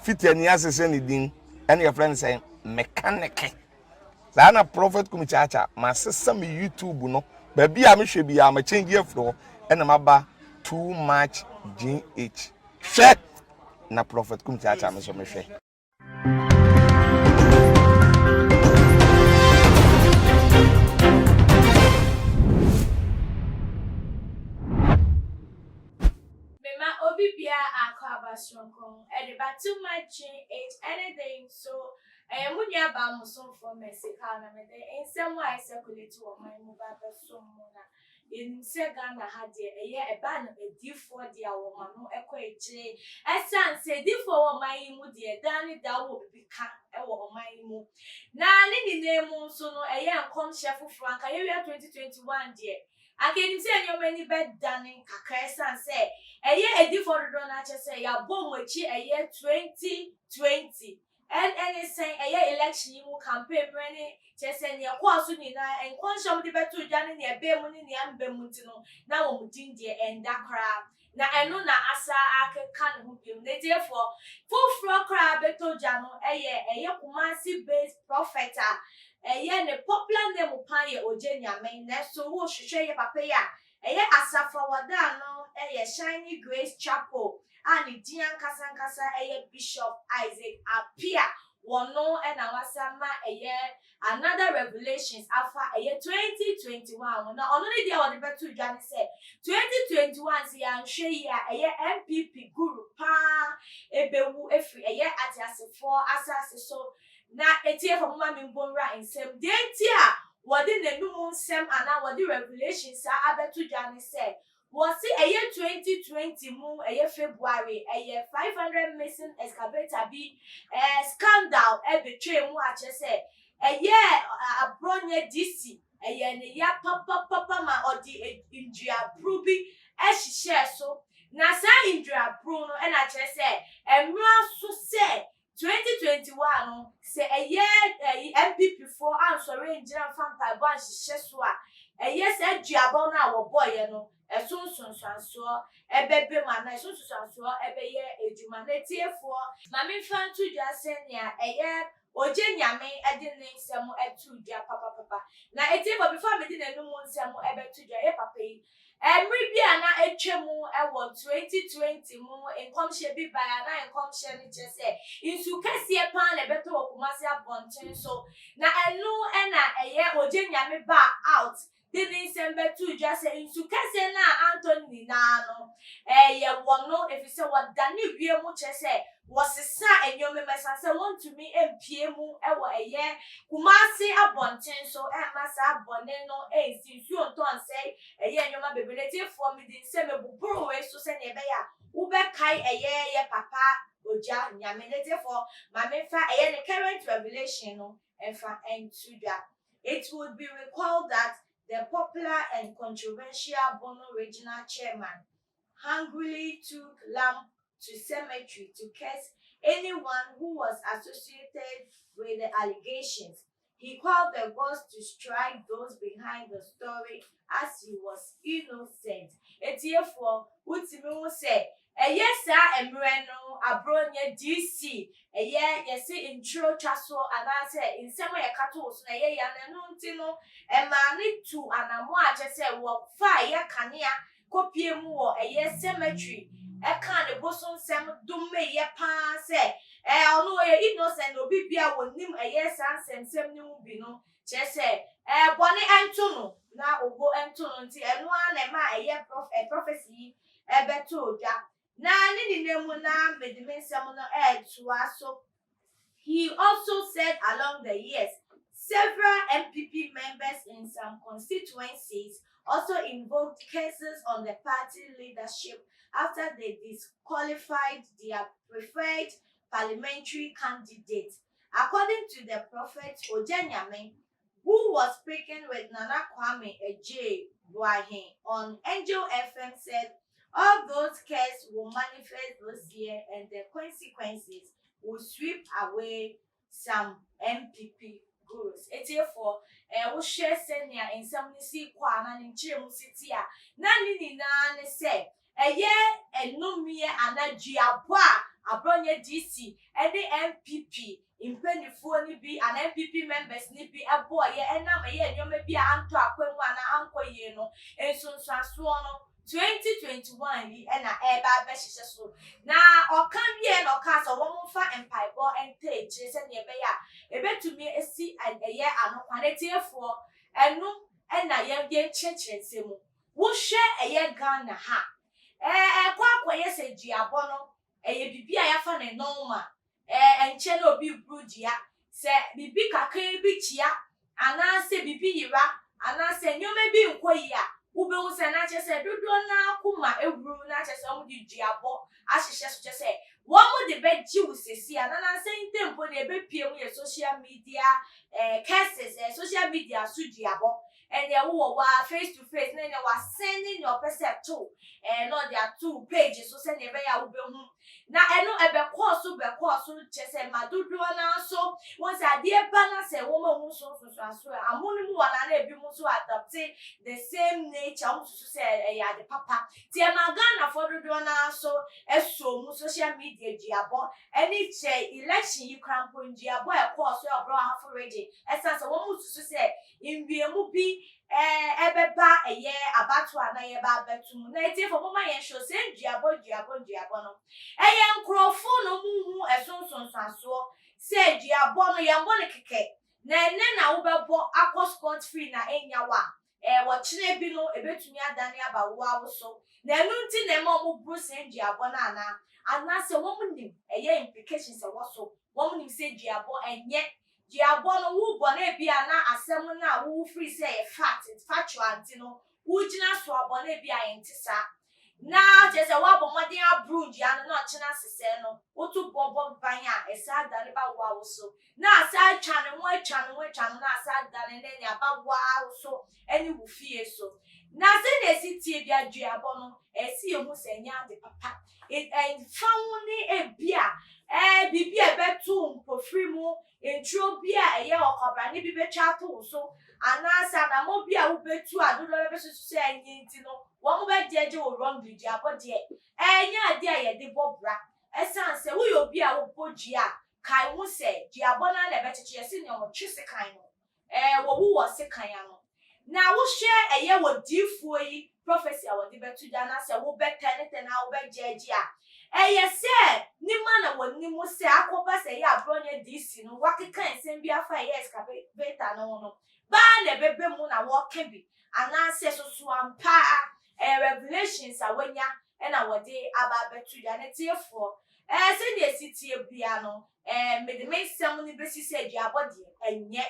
Fiti ni asese ni din and your friend saying mechanic. Sana prophet kumichacha ma sesa me YouTube no baby a me hwe bia ma change afro and maba too much GH. Hwe na prophet kumichacha me so me hwe. Bia akaba strong and about too much age anything so munya ba muso for Mexican and in some way circulate to my mobile so mona in Segana had a ban a D4 dear woman no equate as san say D4 my mu dear Danny that will become my mu now any name so no a young come chef frank I 2021 dear I can say your many bed done kakresan say a year a different donor say ya bomb which a year 2020 and any saying a year election you campaign running just saying your course and conscious the better than in your bemunity and bemutino now mutin dear and that crab. Now I know na asa I can hook him therefore full floor crab beto jano a year kumasi based prophet. Ne popular name upanye Nyame na so wo hwehwe ye papa ya asafa wada no Shiny Grace Chapel and Dian Kasankasa Bishop Isaac Apia wono na wasama another revelations afa 2021 na only dia wode beto dwane say 2021 si anhwe ya NPP guru pa ebewu efri atiasefo asase so na etie for mama mbonra ensem dentia wodi nenum nsem ana wodi revelations abeto dwane say was it 2020 mu February 500 missing excavator be scandal betray mu ache say Abronye DC ne ya papa ma odi Indria Prubi share so na sa Indria Pru no e na che say emra so say 2021 say MPP for answering Nigerian fan by bunch so yes eduabon na wo boy no sunsunsanso ebebe ma na sunsunsanso ebeye eduma na tiefo ma me fan to just senia oje nyame ede ne nsem etu dia papa na etiefo before me di na no nsem ebetu dia papa yi emri bia na etwemu 2020 mu enkomhye bi baya na enkomhye ni chese insu kese pan na beto okumase abonten so na enu na oje nyame ba out didn't send back to just say insu kese na Anthony na no wono if you say what dani wie mu chese was sa enyome mesa say want to me empie mu ewo kumase abonten so masa abone no sinsu onton say enyoma bebelete for me din say me buburu we so say na be ya ube kai papa Ogya Nyame for mame fa the current revelation no enfa entuda. It would be recalled that the popular and controversial Bono regional chairman hungrily took lamb to cemetery to curse anyone who was associated with the allegations. He called the gods to strike those behind the story as he was innocent. Therefore, Utimi say, yes, emre no Abronye DC. Yes, intro chaso and I say in some way catos na ye no ntino emani to anamo ache say wo fire kania kopie mu wo cemetery can the boson sem dumme ye pa say ono ye innocent obi bia wonim sansem ni mu bi no che say boni ento no na ogo ento no nti eno na ma prophecy beto Ogya na ni nemu na medimensem no so. He also said along the years, several MPP members in some constituencies also invoked cases on the party leadership after they disqualified their preferred parliamentary candidate. According to the prophet Nyame, who was speaking with Nana Kwame Ejei on Angel FM, said all those cases will manifest this year and the consequences will sweep away some MPP gurus. Therefore, we share senior in some see kwana ni chemu city a na ni na ne say no me anagia boa Abronye DC any NPP impenifuo ni bi an NPP members ni bi ebo ye enam ye nyoma bi anto akwamu ana ankoye no ensunsuaso no 2021 yi na eba be hihye so na okan wie na okasa wo mfa empaibo ente se ne ebe ya ebetumi esi eye anokwanetiefo enu na ye nchechensemu wo hwe eye Ghana ha kwakoye se duabo no eye bibia ya fa ne normal enche na obi brujia se bibi kakan bi chia ana se bibi yira ana se nyoma bi nkoyi a ube hu se na che se dodo na akuma ewuru na che se omu di duabo ahihye so che se wo mu de be ji usesi ana na se ntempo na ebe pie mu ye social media cases social media so duabo and ya wo wa face to face na wa sending your percept to no there two pages so se na ebe ya ube hu na eno ebe course che se madudu na so won se ade ba na se wo ma hu so aso amunu mu wana na ebi mu so adopt the same nature um so se ya de papa ti e ma Ghana for dodo na so eso mu social media diabo any che election yi crampo diabo e course e obro ha for ready essence wo mu so se imbiemu bi ebeba eye abatu ana ye ba betum na eti for mama ye show se diabo no eye nkrofo no muhu esonsonsanso se diabo no ye mbone keke na ene na wo bebo akọ scot free na enyawa wo kire bi no ebetumi adane aba wo awoso na enu nti na ema mo bru se diabo na ana se wo munim eye implications e wo so wo munim se diabo enye diabo no wo bo na bia na asem na wo free say e factual anti no wo gina so abo na bia yentisa na jese wa bo modern abroad ya no china sese no wo tu bobo banya esa dare ba wa wo so na asa twa ne na asa dare ne nya ba wa wo so eni wo fie so na se na esi tie bia diabo no esi emu se nya de papa and found e bia bibi ebetu mpofri mu intro bia eye okobra ni bi betwa to so anasa na mo bia wo betu adodo besusu se enyi nti no wo mo be jeje wo wrong video abode enya ade aye de bobra esanse wo yo bia wo bojia kai wo se diabo na le becheche ese ne mo twese kan no wo wo se kan ya no na wo hwe eye wo difuo yi prophecy a wo de betu da na se wo betenete na wo be jeje a yes ni mana woni mu se akoba se ya Abronye DC no wakeka ensem bi afa yes ka beta no ba na bebe mu na wo kebi ana se so ampa revelations awanya na wode aba betu ya ne tiefo se de sitie bia no me de mesem ni besi se diabode enye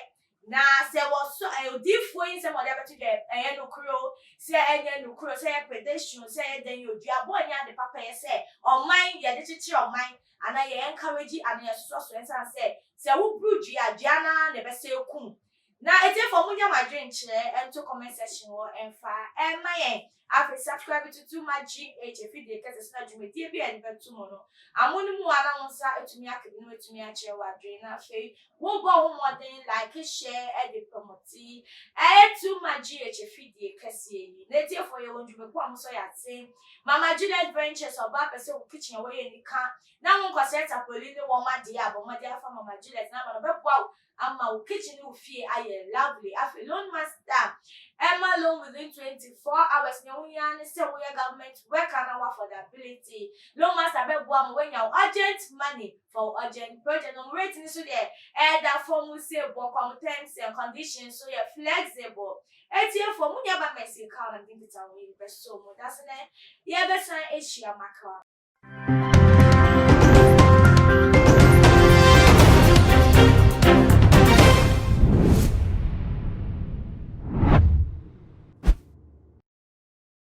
na se wo so odifo yin se mo de betu de no kro se enye no kro se pedestrian se den yo diabonya de papa ye se oman ye de chichi oman ana ye encourage ana ye so ensan se wo bruji agiana ne be se kum na etefo munya madwen kire ento comment section wo emfa mayen afi subscribe to my GH video kase na dwumedie bi ene betu mo no amonu mu ana wonsa etumi akebe no etumi akire wadwen na afi wo go ho modern like share e de promote to my GH video kase yi na etefo ye wondwume ko amuso ya tin mama Juliet Ventures oba pese wo kitchen we ye nika na won kwase tapoli ni wo ma de abomode afa mama Juliet na ma no beboa ama wo kitchen wo fie aye lovely afi loan master Emma loan within 24 hours nyawunya ne se wo ye government work and affordability loan master beboa mo when your urgent money for urgent project no rate ni so there that form say bokwam terms and conditions so you're flexible etie for munya ba message call and think it away be so mo that's ne ye be san issue makwa